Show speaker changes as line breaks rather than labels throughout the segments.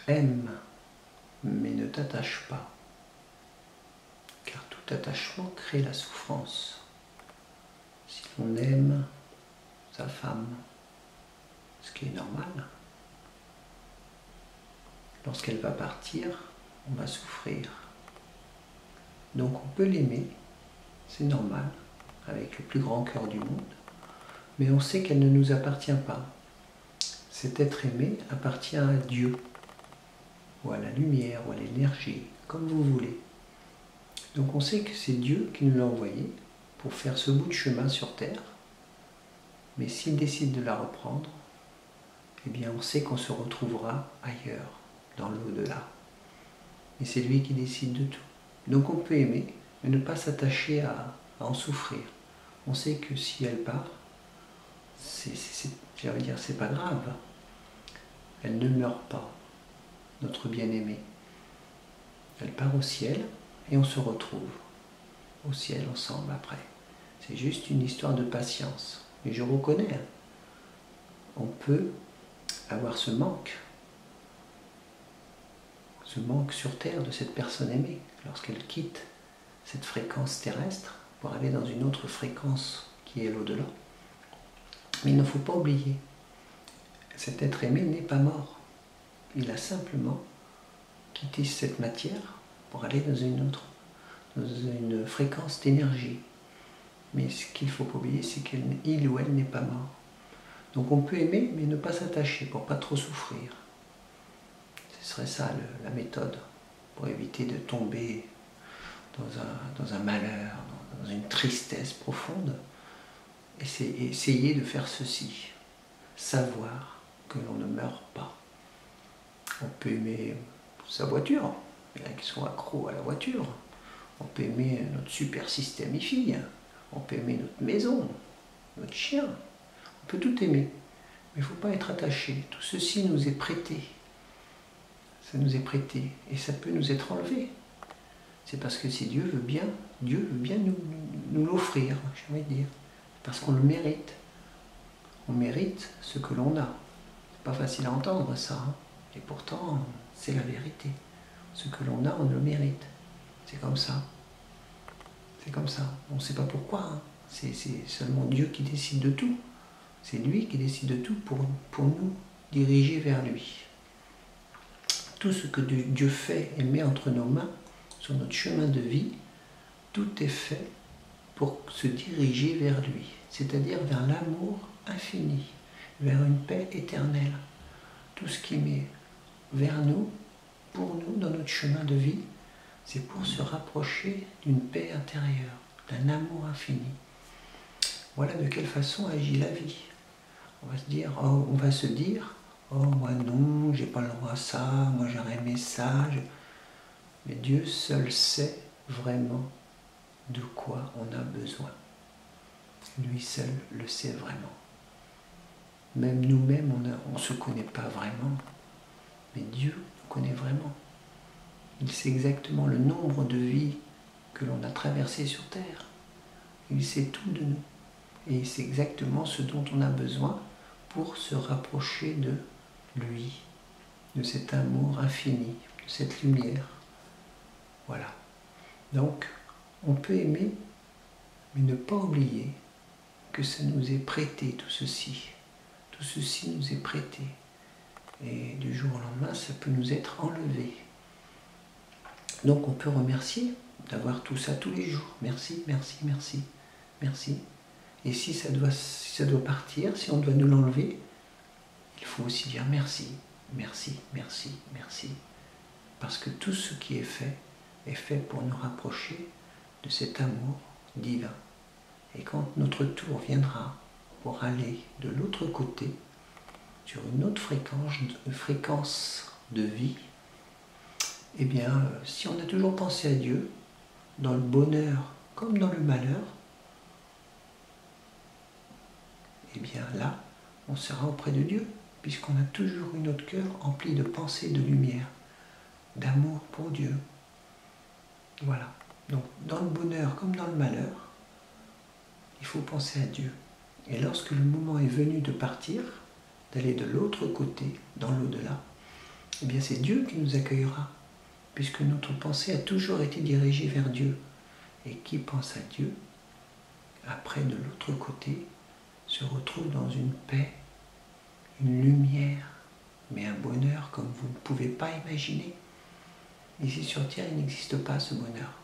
Aime, mais ne t'attache pas, car tout attachement crée la souffrance. Si l'on aime sa femme, ce qui est normal, lorsqu'elle va partir, on va souffrir. Donc on peut l'aimer, c'est normal, avec le plus grand cœur du monde, mais on sait qu'elle ne nous appartient pas. Cet être aimé appartient à Dieu, ou à la lumière, ou à l'énergie, comme vous voulez. Donc on sait que c'est Dieu qui nous l'a envoyé pour faire ce bout de chemin sur Terre, mais s'il décide de la reprendre, eh bien on sait qu'on se retrouvera ailleurs, dans l'au-delà. Et c'est lui qui décide de tout. Donc on peut aimer, mais ne pas s'attacher à en souffrir. On sait que si elle part, c'est pas grave. Elle ne meurt pas, notre bien-aimée. Elle part au ciel et on se retrouve au ciel ensemble après. C'est juste une histoire de patience. Mais je reconnais, on peut avoir ce manque sur Terre de cette personne aimée, lorsqu'elle quitte cette fréquence terrestre pour aller dans une autre fréquence qui est l'au-delà. Mais il ne faut pas oublier, cet être aimé n'est pas mort. Il a simplement quitté cette matière pour aller dans une fréquence d'énergie. Mais ce qu'il ne faut pas oublier, c'est qu'il ou elle n'est pas mort. Donc on peut aimer, mais ne pas s'attacher pour pas trop souffrir. Ce serait ça la méthode, pour éviter de tomber dans un malheur, dans une tristesse profonde. Et c'est essayer de faire ceci, savoir que l'on ne meurt pas. On peut aimer sa voiture, il y en a qui sont accros à la voiture. On peut aimer notre super système IFI, on peut aimer notre maison, notre chien, on peut tout aimer. Mais il ne faut pas être attaché, tout ceci nous est prêté. Ça nous est prêté et ça peut nous être enlevé. C'est parce que si Dieu veut bien nous l'offrir, j'ai envie de dire. Parce qu'on le mérite. On mérite ce que l'on a. C'est pas facile à entendre ça, hein. Et pourtant, c'est la vérité. Ce que l'on a, on le mérite. C'est comme ça. C'est comme ça. On ne sait pas pourquoi, hein. C'est seulement Dieu qui décide de tout. C'est lui qui décide de tout pour nous diriger vers lui. Tout ce que Dieu fait et met entre nos mains, sur notre chemin de vie, tout est fait pour se diriger vers lui, c'est-à-dire vers l'amour infini, vers une paix éternelle. Tout ce qui met vers nous, pour nous, dans notre chemin de vie, c'est pour se rapprocher d'une paix intérieure, d'un amour infini. Voilà de quelle façon agit la vie. On va se dire, oh moi non, j'ai pas le droit à ça, moi j'aurais aimé ça. Mais Dieu seul sait vraiment de quoi on a besoin. Lui seul le sait vraiment. Même nous-mêmes, on ne se connaît pas vraiment, mais Dieu nous connaît vraiment. Il sait exactement le nombre de vies que l'on a traversées sur Terre. Il sait tout de nous. Et il sait exactement ce dont on a besoin pour se rapprocher de lui, de cet amour infini, de cette lumière. Voilà. Donc, on peut aimer, mais ne pas oublier que ça nous est prêté, tout ceci. Tout ceci nous est prêté. Et du jour au lendemain, ça peut nous être enlevé. Donc, on peut remercier d'avoir tout ça tous les jours. Merci, merci, merci, merci. Et si ça doit partir, si on doit nous l'enlever, il faut aussi dire merci, merci, merci, merci. Parce que tout ce qui est fait pour nous rapprocher de cet amour divin. Et quand notre tour viendra pour aller de l'autre côté, sur une autre fréquence de vie, eh bien, si on a toujours pensé à Dieu, dans le bonheur comme dans le malheur, eh bien là, on sera auprès de Dieu, puisqu'on a toujours eu notre cœur empli de pensées de lumière, d'amour pour Dieu. Voilà. Donc, dans le bonheur comme dans le malheur, il faut penser à Dieu. Et lorsque le moment est venu de partir, d'aller de l'autre côté, dans l'au-delà, eh bien c'est Dieu qui nous accueillera, puisque notre pensée a toujours été dirigée vers Dieu. Et qui pense à Dieu, après de l'autre côté, se retrouve dans une paix, une lumière, mais un bonheur comme vous ne pouvez pas imaginer. Ici sur Terre, il n'existe pas ce bonheur.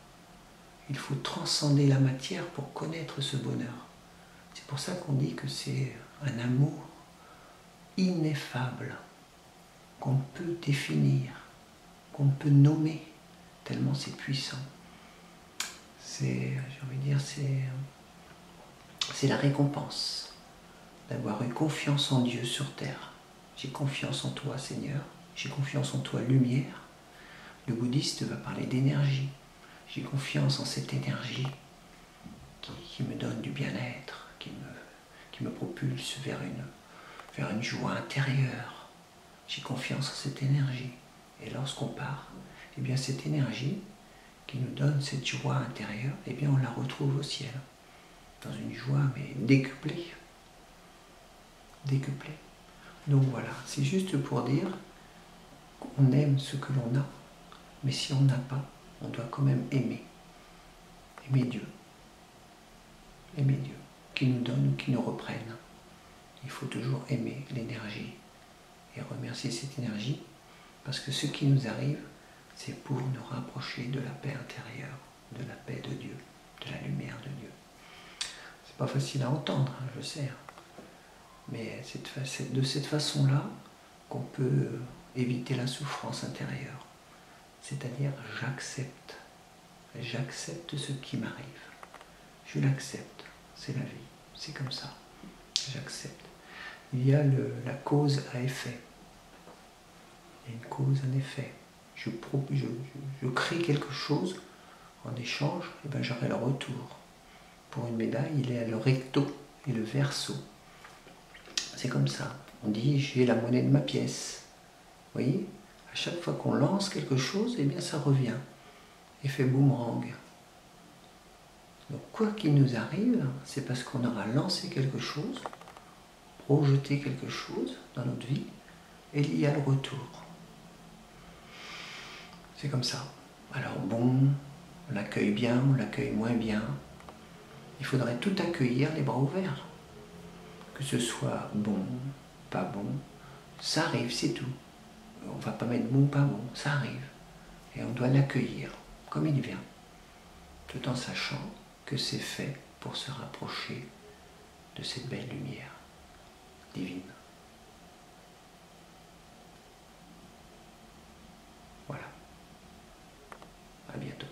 Il faut transcender la matière pour connaître ce bonheur. C'est pour ça qu'on dit que c'est un amour ineffable, qu'on peut définir, qu'on peut nommer, tellement c'est puissant. J'ai envie de dire, c'est la récompense d'avoir eu confiance en Dieu sur terre. J'ai confiance en toi, Seigneur. J'ai confiance en toi, lumière. Le bouddhiste va parler d'énergie. J'ai confiance en cette énergie qui me donne du bien-être, qui me propulse vers une joie intérieure. J'ai confiance en cette énergie. Et lorsqu'on part, eh bien cette énergie qui nous donne cette joie intérieure, eh bien on la retrouve au ciel. Dans une joie mais décuplée. Décuplée. Donc voilà, c'est juste pour dire qu'on aime ce que l'on a, mais si on n'a pas, on doit quand même aimer. Aimer Dieu. Aimer Dieu. Qui nous donne ou qui nous reprenne. Il faut toujours aimer l'énergie et remercier cette énergie, parce que ce qui nous arrive, c'est pour nous rapprocher de la paix intérieure, de la paix de Dieu, de la lumière de Dieu. C'est pas facile à entendre, hein, je sais, mais c'est de cette façon-là qu'on peut éviter la souffrance intérieure. C'est-à-dire, j'accepte ce qui m'arrive. Je l'accepte, c'est la vie, c'est comme ça, j'accepte. Il y a la cause à effet. Il y a une cause, un effet. Je crée quelque chose, en échange, et ben j'aurai le retour. Pour une médaille, il y a le recto et le verso. C'est comme ça. On dit, j'ai la monnaie de ma pièce. Vous voyez, à chaque fois qu'on lance quelque chose, eh bien ça revient. Effet boomerang. Donc quoi qu'il nous arrive, c'est parce qu'on aura lancé quelque chose, projeté quelque chose dans notre vie, et il y a le retour. C'est comme ça. Alors bon, on l'accueille bien, on l'accueille moins bien. Il faudrait tout accueillir les bras ouverts. Que ce soit bon, pas bon, ça arrive, c'est tout. On ne va pas mettre bon, pas bon, ça arrive. Et on doit l'accueillir comme il vient, tout en sachant que c'est fait pour se rapprocher de cette belle lumière divine. Voilà. À bientôt.